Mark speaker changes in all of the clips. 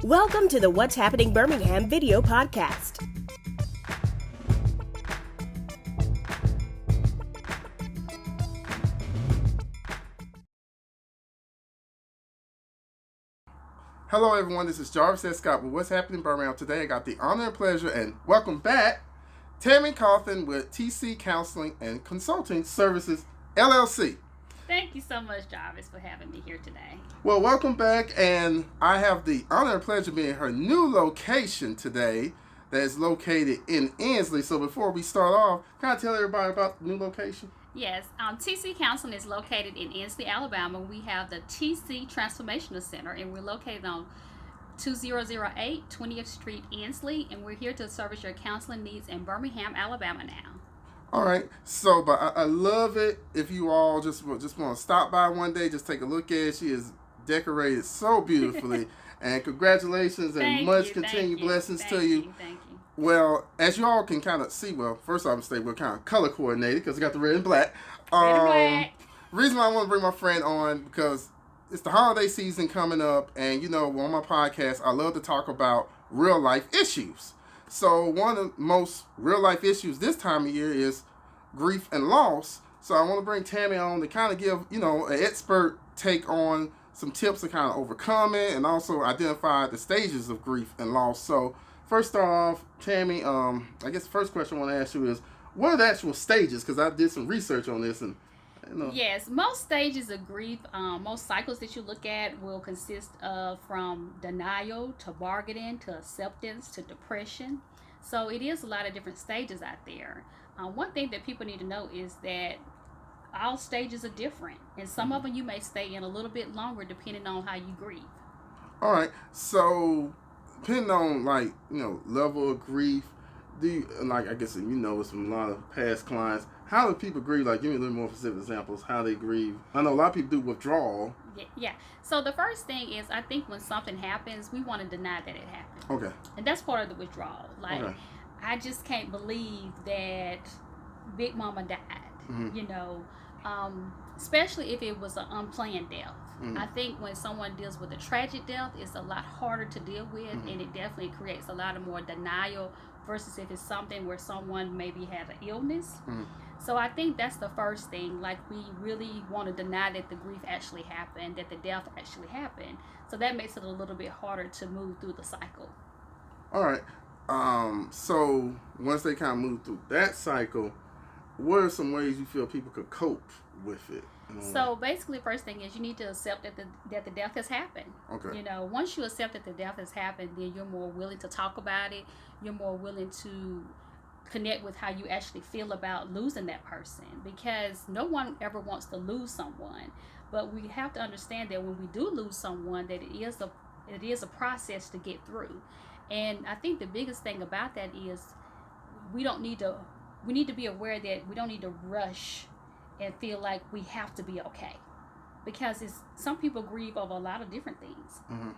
Speaker 1: Welcome to the What's Happening Birmingham video podcast.
Speaker 2: Hello everyone, this is Jarvis S. Scott with What's Happening Birmingham. Today I got the honor and pleasure and welcome back Tammy Cauthen with TC Counseling and Consulting Services, LLC.
Speaker 3: Thank you so much, Jarvis, for having me here today.
Speaker 2: Well, welcome back, and I have the honor and pleasure of being her new location today that is located in Ensley. So before we start off, can I tell everybody about the new location?
Speaker 3: Yes, TC Counseling is located in Ensley, Alabama. We have the TC Transformational Center, and we're located on 2008 20th Street, Ensley, and we're here to service your counseling needs in Birmingham, Alabama now.
Speaker 2: All right, so but I love it. If you all just want to stop by one day, just take a look at it. She is decorated so beautifully, and congratulations and much continued blessings to you.
Speaker 3: Thank you.
Speaker 2: Well, as you all can kind of see, well, first off, we're kind of color coordinated because we got the red and black.
Speaker 3: Red and black.
Speaker 2: Reason why I want to bring my friend on because it's the holiday season coming up, and you know, on my podcast, I love to talk about real life issues. So one of the most real life issues this time of year is grief and loss. So I want to bring Tammy on to kind of give, you know, an expert take on some tips to kind of overcome it and also identify the stages of grief and loss. So first start off, Tammy, I guess the first question I want to ask you is, what are the actual stages? Because I did some research on this and
Speaker 3: Yes, most stages of grief, most cycles that you look at will consist of from denial to bargaining to acceptance to depression. So it is a lot of different stages out there. One thing that people need to know is that all stages are different, and some of them you may stay in a little bit longer depending on how you grieve.
Speaker 2: All right, so depending on level of grief, do you, I guess you know from a lot of past clients, how do people grieve? Like, give me a little more specific examples, how they grieve. I know a lot of people do withdrawal.
Speaker 3: Yeah. So the first thing is, I think when something happens, we want to deny that it happened.
Speaker 2: Okay.
Speaker 3: And that's part of the withdrawal. I just can't believe that Big Mama died.
Speaker 2: Mm-hmm.
Speaker 3: You know, especially if it was an unplanned death.
Speaker 2: Mm-hmm.
Speaker 3: I think when someone deals with a tragic death, it's a lot harder to deal with,
Speaker 2: mm-hmm.
Speaker 3: and it definitely creates a lot of more denial versus if it's something where someone maybe had an illness.
Speaker 2: Mm-hmm.
Speaker 3: So I think that's the first thing. Like, we really want to deny that the grief actually happened, that the death actually happened. So that makes it a little bit harder to move through the cycle.
Speaker 2: All right. So once they kind of move through that cycle, what are some ways you feel people could cope with it?
Speaker 3: So basically, first thing is you need to accept that the death has happened.
Speaker 2: Okay.
Speaker 3: You know, once you accept that the death has happened, then you're more willing to talk about it. You're more willing to connect with how you actually feel about losing that person, because no one ever wants to lose someone. But we have to understand that when we do lose someone, that it is a process to get through. And I think the biggest thing about that is we need to be aware that we don't need to rush and feel like we have to be okay, because some people grieve over a lot of different things.
Speaker 2: Mm-hmm.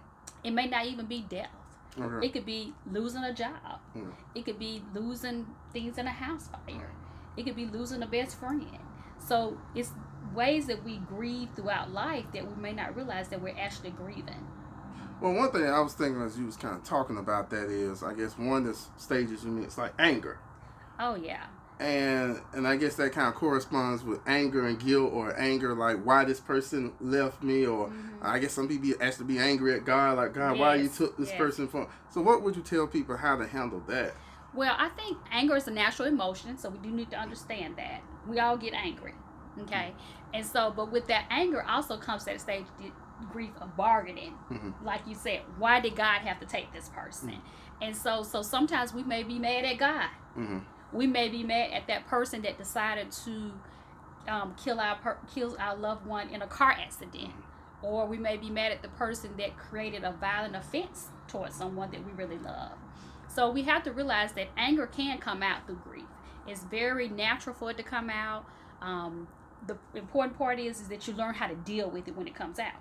Speaker 3: It may not even be death.
Speaker 2: Okay.
Speaker 3: It could be losing a job.
Speaker 2: Mm-hmm.
Speaker 3: It could be losing things in a house fire. It could be losing a best friend. So it's ways that we grieve throughout life that we may not realize that we're actually grieving.
Speaker 2: Well, one thing I was thinking as you was kind of talking about that is, I guess one of the stages you mean, it's like anger.
Speaker 3: Oh yeah.
Speaker 2: And I guess that kind of corresponds with anger and guilt, or anger like why this person left me, or
Speaker 3: Mm-hmm.
Speaker 2: I guess some people actually be angry at God, like, God, why you took this person from. So what would you tell people how to handle that?
Speaker 3: Well, I think anger is a natural emotion, so we do need to understand that. We all get angry, okay? And so, but with that anger also comes that stage grief of bargaining.
Speaker 2: Mm-hmm.
Speaker 3: Like you said, why did God have to take this person?
Speaker 2: Mm-hmm.
Speaker 3: And so sometimes we may be mad at God.
Speaker 2: Mm-hmm.
Speaker 3: We may be mad at that person that decided to kill our loved one in a car accident. Or we may be mad at the person that created a violent offense towards someone that we really love. So we have to realize that anger can come out through grief. It's very natural for it to come out. The important part is that you learn how to deal with it when it comes out.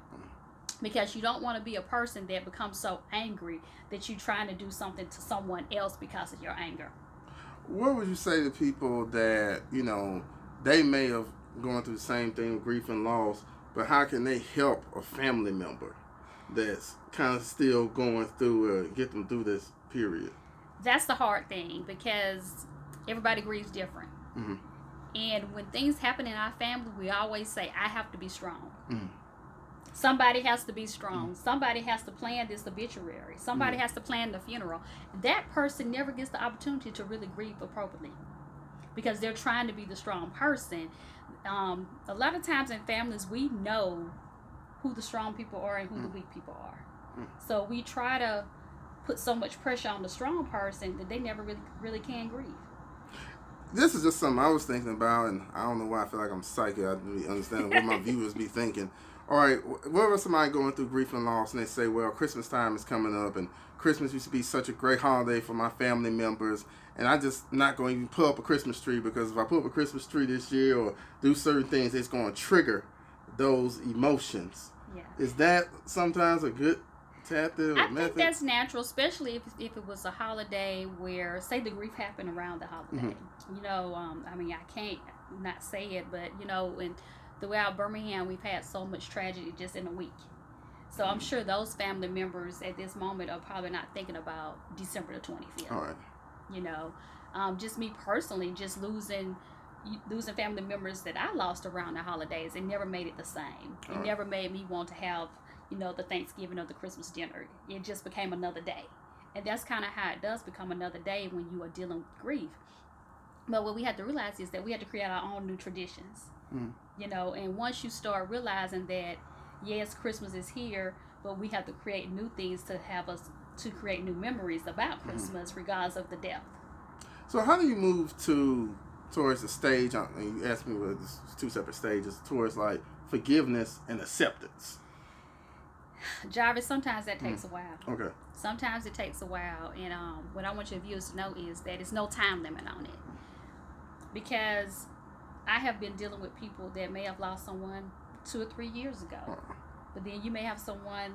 Speaker 3: Because you don't want to be a person that becomes so angry that you're trying to do something to someone else because of your anger.
Speaker 2: What would you say to people that, you know, they may have gone through the same thing with grief and loss, but how can they help a family member that's kind of still going through get them through this period?
Speaker 3: That's the hard thing, because everybody grieves different.
Speaker 2: Mm-hmm.
Speaker 3: And when things happen in our family, we always say, I have to be strong.
Speaker 2: Mm-hmm.
Speaker 3: Somebody has to be strong. Somebody has to plan this obituary. Somebody has to plan the funeral. That person never gets the opportunity to really grieve appropriately, because they're trying to be the strong person. A lot of times in families, we know who the strong people are and who the weak people are. So we try to put so much pressure on the strong person that they never really can grieve.
Speaker 2: This is just something I was thinking about, and I don't know why I feel like I'm psychic. I don't really understand what my viewers be thinking. All right, what if somebody going through grief and loss, and they say, well, Christmas time is coming up, and Christmas used to be such a great holiday for my family members, and I just not going to even put up a Christmas tree, because if I put up a Christmas tree this year or do certain things, it's going to trigger those emotions.
Speaker 3: Yeah.
Speaker 2: Is that sometimes a good tactic or method?
Speaker 3: I think that's natural, especially if it was a holiday where, say, the grief happened around the holiday. You know, I mean, I can't not say it, but, you know, and throughout Birmingham, we've had so much tragedy just in a week. So I'm sure those family members at this moment are probably not thinking about December the 25th.
Speaker 2: All right.
Speaker 3: You know, just me personally, just losing family members that I lost around the holidays, it never made it the same. It never made me want to have, you know, the Thanksgiving or the Christmas dinner. It just became another day. And that's kind of how it does become another day when you are dealing with grief. But what we have to realize is that we have to create our own new traditions. You know, and once you start realizing that, yes, Christmas is here, but we have to create new things to create new memories about Christmas, regardless of the death.
Speaker 2: So how do you move towards the stage, and you asked me whether it's two separate stages, towards like forgiveness and acceptance?
Speaker 3: Jarvis, sometimes that takes a while.
Speaker 2: Okay.
Speaker 3: Sometimes it takes a while, and what I want your viewers to know is that there's no time limit on it. Because I have been dealing with people that may have lost someone 2 or 3 years ago. But then you may have someone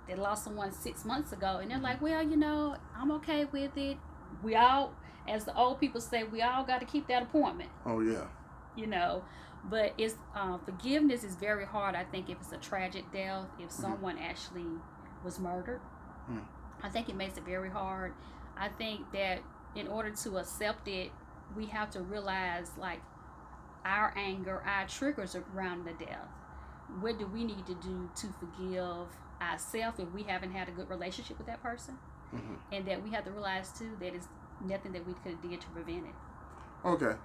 Speaker 3: that lost someone 6 months ago, and they're like, well, you know, I'm okay with it. We all, as the old people say, we all got to keep that appointment.
Speaker 2: Oh, yeah.
Speaker 3: You know, but it's forgiveness is very hard, I think, if it's a tragic death, if someone actually was murdered. I think it makes it very hard. I think that in order to accept it, we have to realize, like, our anger, our triggers around the death. What do we need to do to forgive ourselves if we haven't had a good relationship with that person? And that we have to realize, too, that it's nothing that we could have did to prevent it.
Speaker 2: Okay.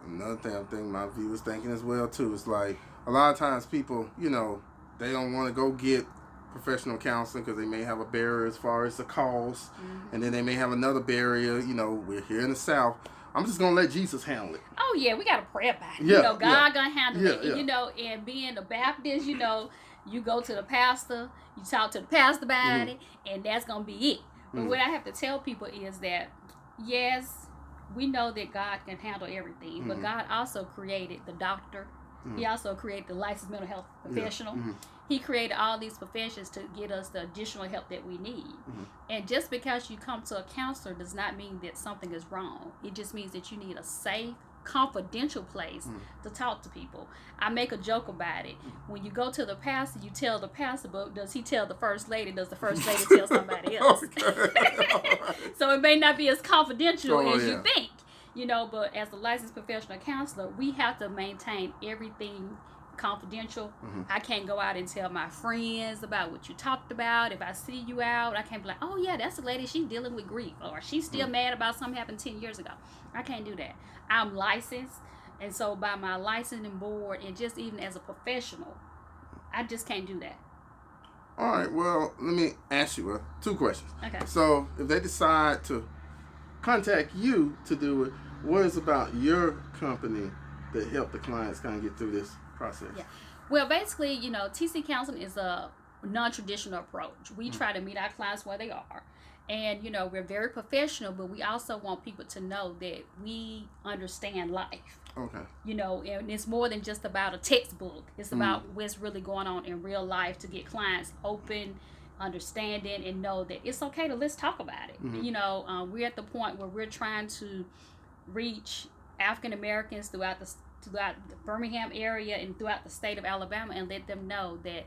Speaker 2: Another thing I'm thinking my viewers thinking as well, too, is like, a lot of times people, you know, they don't want to go get professional counseling because they may have a barrier as far as the cost, and then they may have another barrier. You know, we're here in the South. I'm just gonna let Jesus handle it.
Speaker 3: Oh yeah, we gotta pray about it.
Speaker 2: Yeah,
Speaker 3: you know, God gonna handle it.
Speaker 2: Yeah.
Speaker 3: You know, and being a Baptist, you know, you go to the pastor, you talk to the pastor about it, and that's gonna be it. But what I have to tell people is that, yes, we know that God can handle everything, but God also created the doctor. He also created the licensed mental health professional. He created all these professions to get us the additional help that we need. And just because you come to a counselor does not mean that something is wrong. It just means that you need a safe, confidential place to talk to people. I make a joke about it. When you go to the pastor, you tell the pastor, but does he tell the first lady? Does the first lady tell somebody else? So it may not be as confidential as you think. You know, but as a licensed professional counselor, we have to maintain everything confidential. I can't go out and tell my friends about what you talked about. If I see you out, I can't be like, oh yeah, that's the lady, she's dealing with grief, or she's still mad about something happened 10 years ago. I can't do that. I'm licensed, and so by my licensing board, and just even as a professional, I just can't do that.
Speaker 2: All right, well, let me ask you 2 questions.
Speaker 3: Okay.
Speaker 2: So if they decide to contact you to do it, what is about your company that help the clients kind of get through this process?
Speaker 3: Yeah. Well, basically, you know, TC Counseling is a non-traditional approach. We try to meet our clients where they are. And, you know, we're very professional, but we also want people to know that we understand life.
Speaker 2: Okay.
Speaker 3: You know, and it's more than just about a textbook. It's about what's really going on in real life to get clients open, understanding, and know that it's okay to let's talk about it. You know, we're at the point where we're trying to reach African Americans throughout the Birmingham area and throughout the state of Alabama, and let them know that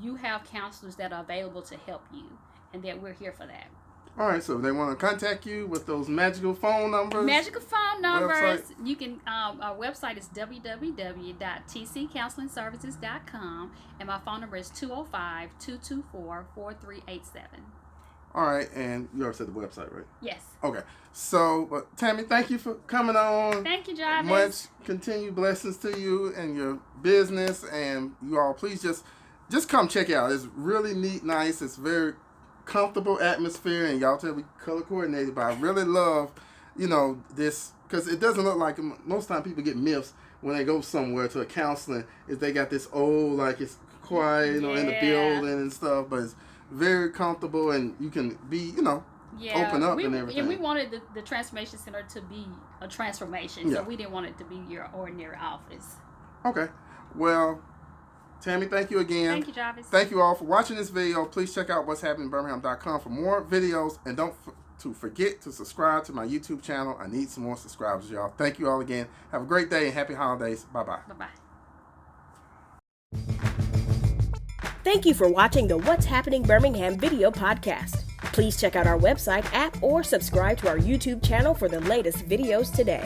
Speaker 3: you have counselors that are available to help you, and that we're here for that.
Speaker 2: All right, so if they want to contact you with those magical phone numbers.
Speaker 3: Magical phone numbers.
Speaker 2: Website.
Speaker 3: You can. Our website is www.tccounselingservices.com, and my phone number is 205-224-4387.
Speaker 2: All right, and you already said the website, right?
Speaker 3: Yes.
Speaker 2: Okay, so Tammy, thank you for coming on.
Speaker 3: Thank you, Jarvis.
Speaker 2: Much continued blessings to you and your business, and you all please just come check it out. It's really neat, nice. It's very comfortable atmosphere, and y'all tell me color coordinated, but I really love, this, because it doesn't look like, most time people get myths when they go somewhere to a counseling, is they got this old, like it's quiet, in the building and stuff, but it's very comfortable, and you can be, open up and everything.
Speaker 3: And we wanted the transformation center to be a transformation, so we didn't want it to be your ordinary office. Okay,
Speaker 2: well, Tammy, thank you again.
Speaker 3: Thank you, Jarvis.
Speaker 2: Thank you all for watching this video. Please check out what'shappeningbirmingham.com for more videos, and don't forget to subscribe to my YouTube channel. I need some more subscribers, y'all. Thank you all again. Have a great day and happy holidays. Bye-bye.
Speaker 3: Bye-bye.
Speaker 1: Thank you for watching the What's Happening Birmingham video podcast. Please check out our website, app, or subscribe to our YouTube channel for the latest videos today.